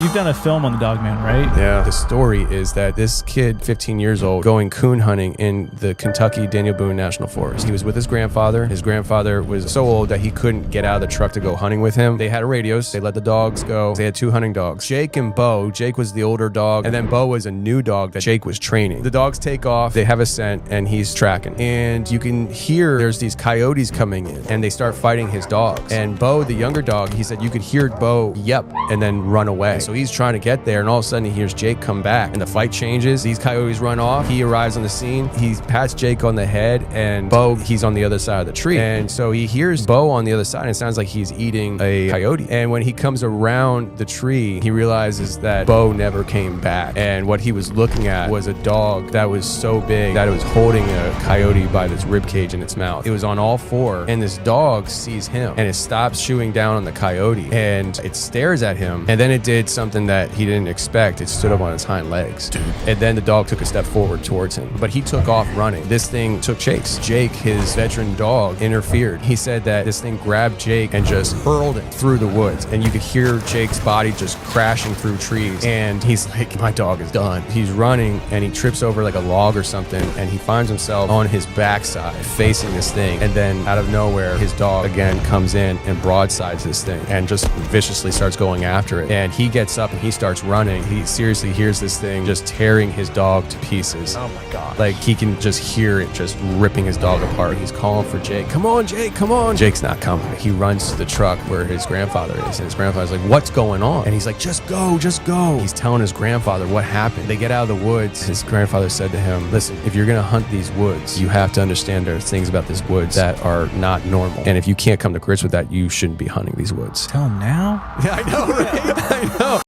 You've done a film on the dog man, right? Yeah. The story is that this kid, 15 years old, going coon hunting in the Kentucky Daniel Boone National Forest. He was with his grandfather. His grandfather was so old that he couldn't get out of the truck to go hunting with him. They had radios. They let the dogs go. They had 2 hunting dogs. Jake and Bo. Jake was the older dog, and then Bo was a new dog that Jake was training. The dogs take off. They have a scent, and he's tracking. And you can hear there's these coyotes coming in, and they start fighting his dogs. And Bo, the younger dog, he said you could hear Bo yep and then run away. So he's trying to get there, and all of a sudden he hears Jake come back, and the fight changes. These coyotes run off. He arrives on the scene. He pats Jake on the head, and Bo, he's on the other side of the tree. And so he hears Bo on the other side, and it sounds like he's eating a coyote. And when he comes around the tree, he realizes that Bo never came back. And what he was looking at was a dog that was so big that it was holding a coyote by its rib cage in its mouth. It was on all 4, and this dog sees him, and it stops chewing down on the coyote, and it stares at him. And then it did something that he didn't expect. It stood up on its hind legs. And then the dog took a step forward towards him, but he took off running. This thing took chase. Jake, his veteran dog, interfered. He said that this thing grabbed Jake and just hurled it through the woods, and you could hear Jake's body just crashing through trees. And he's like, my dog is done. He's running, and he trips over like a log or something, and he finds himself on his backside facing this thing. And then out of nowhere, his dog again comes in and broadsides this thing and just viciously starts going after it. And he gets up and he starts running. He seriously hears this thing just tearing his dog to pieces. Oh my God. Like he can just hear it just ripping his dog apart. He's calling for Jake. Come on, Jake, come on. Jake's not coming. He runs to the truck where his grandfather is, and his grandfather's like, what's going on? And he's like, just go, just go. He's telling his grandfather what happened. They get out of the woods. His grandfather said to him, listen, if you're going to hunt these woods, you have to understand there's things about these woods that are not normal. And if you can't come to grips with that, you shouldn't be hunting these woods. Tell him now? Yeah, I know, right? I know.